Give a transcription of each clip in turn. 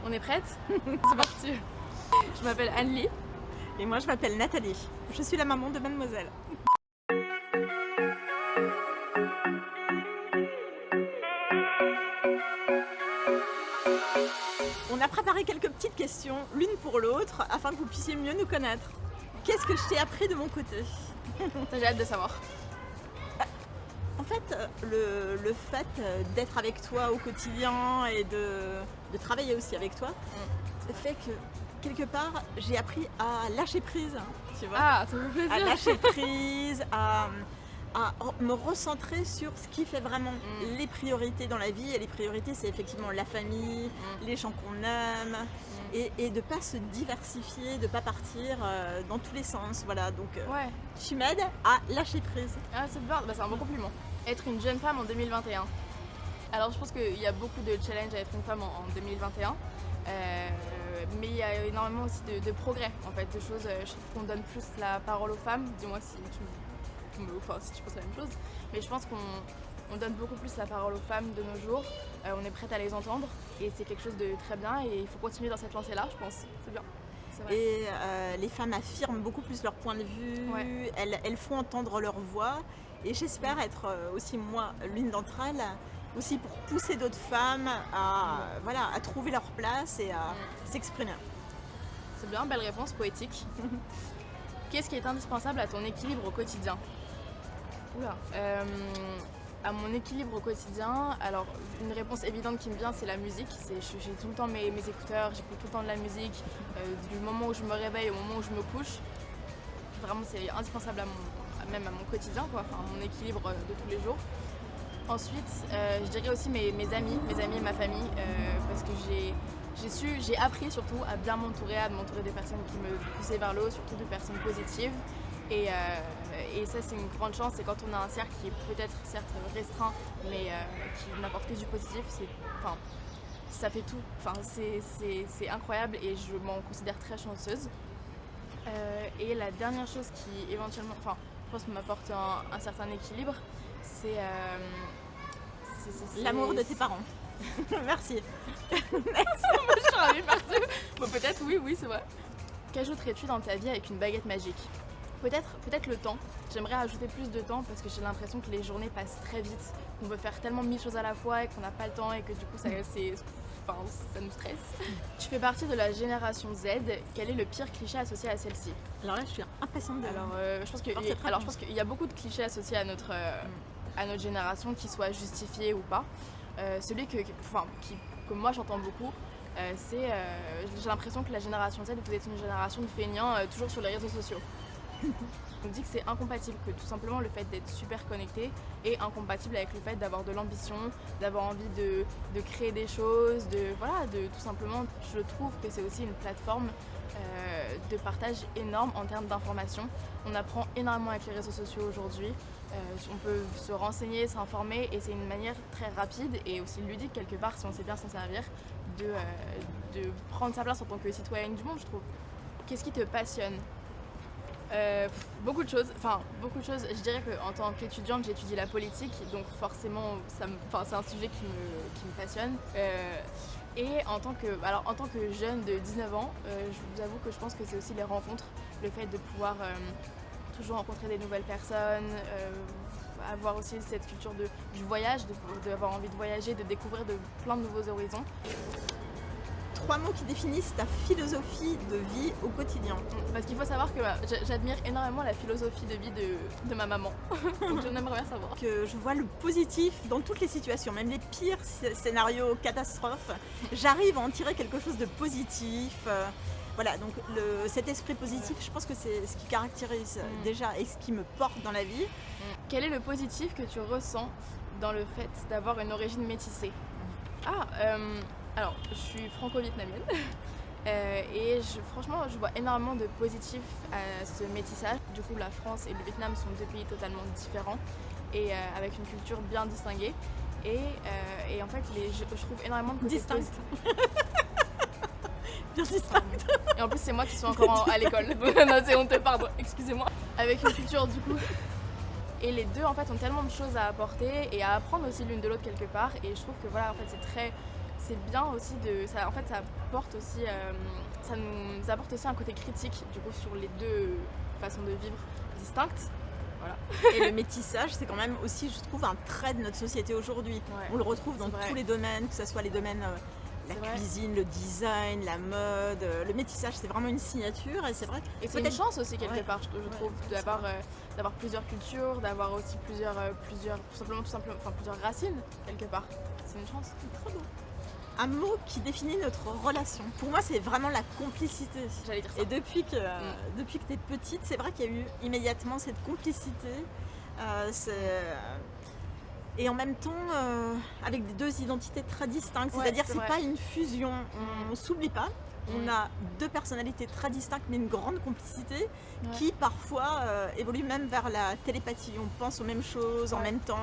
On est prête? C'est parti. Je m'appelle Anne-Lie. Et moi je m'appelle Nathalie. Je suis la maman de Mademoiselle. On a préparé quelques petites questions, l'une pour l'autre, afin que vous puissiez mieux nous connaître. Qu'est-ce que je t'ai appris de mon côté? J'ai hâte de savoir. En fait, le fait d'être avec toi au quotidien et de travailler aussi avec toi, fait que quelque part j'ai appris à lâcher prise, tu vois. Ah, ça me fait plaisir. À lâcher prise, à me recentrer sur ce qui fait vraiment les priorités dans la vie. Et les priorités, c'est effectivement la famille, les gens qu'on aime, et de ne pas se diversifier, de ne pas partir dans tous les sens. Voilà, donc Ouais. tu m'aides à lâcher prise. Ah, c'est bien, c'est un bon compliment. Être une jeune femme en 2021. Alors je pense qu'il y a beaucoup de challenges à être une femme en 2021. Mais il y a énormément aussi de progrès, en fait, de choses. Je trouve qu'on donne plus la parole aux femmes. Dis-moi si si tu penses la même chose. Mais je pense qu'on donne beaucoup plus la parole aux femmes de nos jours. On est prête à les entendre et c'est quelque chose de très bien et il faut continuer dans cette lancée-là, je pense. C'est bien. C'est vrai. Et les femmes affirment beaucoup plus leur point de vue, Ouais. elles font entendre leur voix. Et j'espère être aussi, moi, l'une d'entre elles, aussi pour pousser d'autres femmes à trouver leur place et à s'exprimer. C'est bien, belle réponse, poétique. Qu'est-ce qui est indispensable à ton équilibre au quotidien? Oula. À mon équilibre au quotidien, alors une réponse évidente qui me vient, c'est la musique. J'ai tout le temps mes écouteurs, j'écoute tout le temps de la musique, du moment où je me réveille au moment où je me couche. Vraiment, c'est indispensable même à mon quotidien, quoi, enfin, à mon équilibre de tous les jours. Ensuite, je dirais aussi mes amis et ma famille, parce que j'ai appris surtout à bien m'entourer, des personnes qui me poussaient vers le haut, surtout de personnes positives. Et ça, c'est une grande chance. Et quand on a un cercle qui est peut-être certes restreint, mais qui n'apporte que du positif, ça fait tout. Enfin, c'est incroyable et je m'en considère très chanceuse. Et la dernière chose qui éventuellement, je pense, m'apporte un certain équilibre, c'est L'amour de tes parents. Merci. Je suis ravie partout. Bon, peut-être, oui, c'est vrai. Qu'ajouterais-tu dans ta vie avec une baguette magique? Peut-être le temps. J'aimerais ajouter plus de temps parce que j'ai l'impression que les journées passent très vite. On veut faire tellement mille choses à la fois et qu'on n'a pas le temps et que du coup ça nous stresse. Tu fais partie de la génération Z. Quel est le pire cliché associé à celle-ci? Alors là, je suis impatiente de... Je pense qu'il y a beaucoup de clichés associés à notre génération, qui soient justifiés ou pas. Celui que moi j'entends beaucoup, c'est j'ai l'impression que la génération Z, vous êtes une génération de feignants toujours sur les réseaux sociaux. On dit que c'est incompatible, que tout simplement le fait d'être super connecté est incompatible avec le fait d'avoir de l'ambition, d'avoir envie de créer des choses, tout simplement. Je trouve que c'est aussi une plateforme de partage énorme en termes d'information. On apprend énormément avec les réseaux sociaux aujourd'hui. On peut se renseigner, s'informer et c'est une manière très rapide et aussi ludique quelque part, si on sait bien s'en servir, de prendre sa place en tant que citoyenne du monde, je trouve. Qu'est-ce qui te passionne? Beaucoup de choses. Je dirais qu'en tant qu'étudiante, j'étudie la politique, donc forcément, c'est un sujet qui me passionne. Et en tant que jeune de 19 ans, je vous avoue que je pense que c'est aussi les rencontres, le fait de pouvoir toujours rencontrer des nouvelles personnes, avoir aussi cette culture du voyage, d'avoir envie de voyager, de découvrir plein de nouveaux horizons. 3 mots qui définissent ta philosophie de vie au quotidien. Parce qu'il faut savoir que j'admire énormément la philosophie de vie de ma maman. Donc je n'aimerais bien savoir. Que je vois le positif dans toutes les situations, même les pires scénarios catastrophes. J'arrive à en tirer quelque chose de positif. Voilà, donc cet esprit positif, je pense que c'est ce qui caractérise déjà et ce qui me porte dans la vie. Quel est le positif que tu ressens dans le fait d'avoir une origine métissée? Alors, je suis franco-vietnamienne et franchement, je vois énormément de positifs à ce métissage. Du coup, la France et le Vietnam sont deux pays totalement différents et avec une culture bien distinguée. Et en fait, je trouve énormément de côtés Distincte. Bien distincte. Et en plus, c'est moi qui suis encore à l'école. Non, c'est honteux, pardon, excusez-moi. Avec une culture, du coup. Et les deux, en fait, ont tellement de choses à apporter et à apprendre aussi l'une de l'autre quelque part. Et je trouve que voilà, en fait, c'est bien aussi ça, en fait, ça nous apporte aussi un côté critique du coup sur les deux façons de vivre distinctes. Voilà. Et le métissage, c'est quand même aussi, je trouve, un trait de notre société aujourd'hui. Ouais, on le retrouve dans c'est vrai. tous les domaines, que ce soit les domaines la C'est vrai. cuisine, le design, la mode. Le métissage, c'est vraiment une signature et c'est vrai. Et c'est une peut-être- chance aussi quelque Ouais. part, je trouve, d'avoir plusieurs cultures, d'avoir aussi plusieurs plusieurs racines quelque part. C'est une chance. Très beau. Un mot qui définit notre relation. Pour moi, c'est vraiment la complicité. J'allais dire ça. Et depuis que tu es petite, c'est vrai qu'il y a eu immédiatement cette complicité. Et en même temps, avec des deux identités très distinctes. Ouais, C'est-à-dire c'est c'est vrai. pas une fusion. On ne s'oublie pas. On a deux personnalités très distinctes, mais une grande complicité qui parfois évolue même vers la télépathie. On pense aux mêmes choses en Ouais. même temps.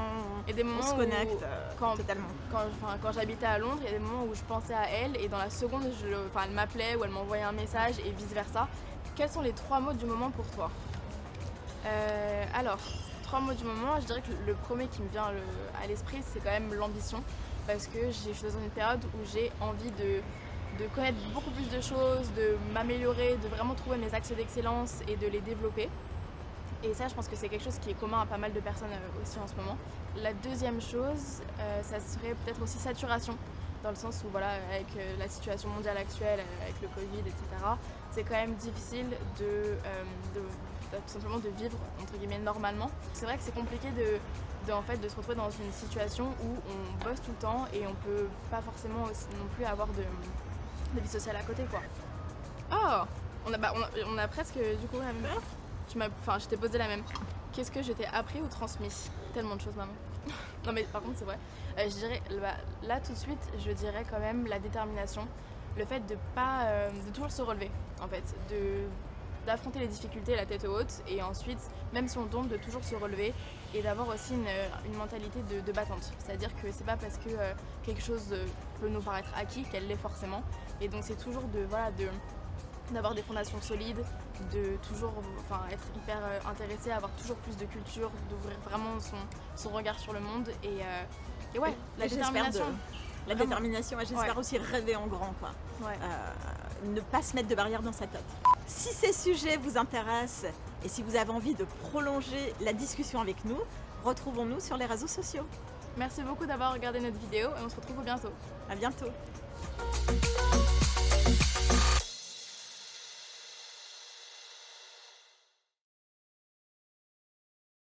Et des On moments se où- connecte quand- totalement. Quand j'habitais à Londres, il y a des moments où je pensais à elle et dans la seconde, elle m'appelait ou elle m'envoyait un message et vice versa. Quels sont les 3 mots du moment pour toi? Alors, 3 mots du moment, je dirais que le premier qui me vient à l'esprit, c'est quand même l'ambition. Parce que je suis dans une période où j'ai envie de connaître beaucoup plus de choses, de m'améliorer, de vraiment trouver mes axes d'excellence et de les développer. Et ça, je pense que c'est quelque chose qui est commun à pas mal de personnes aussi en ce moment. La deuxième chose, ça serait peut-être aussi saturation, dans le sens où voilà, avec la situation mondiale actuelle, avec le Covid, etc., c'est quand même difficile tout simplement de vivre entre guillemets normalement. C'est vrai que c'est compliqué en fait, de se retrouver dans une situation où on bosse tout le temps et on peut pas forcément aussi non plus avoir de vie sociale à côté, quoi. Oh, on a presque du coup la même. Je t'ai posé la même. Qu'est-ce que je t'ai appris ou transmis? Tellement de choses, maman. Non mais par contre c'est vrai. Je dirais là tout de suite, je dirais quand même la détermination, le fait de toujours se relever en fait, d'affronter les difficultés la tête haute et ensuite même si on tombe de toujours se relever et d'avoir aussi une mentalité de battante. C'est-à-dire que c'est pas parce que quelque chose peut nous paraître acquis qu'elle l'est forcément. Et donc c'est toujours d'avoir des fondations solides, de toujours être hyper intéressé, avoir toujours plus de culture, d'ouvrir vraiment son regard sur le monde et ouais, la détermination. La Vraiment. détermination, et j'espère aussi rêver en grand, quoi. Ouais. Ne pas se mettre de barrières dans sa tête. Si ces sujets vous intéressent et si vous avez envie de prolonger la discussion avec nous, retrouvons-nous sur les réseaux sociaux. Merci beaucoup d'avoir regardé notre vidéo et on se retrouve bientôt. À bientôt.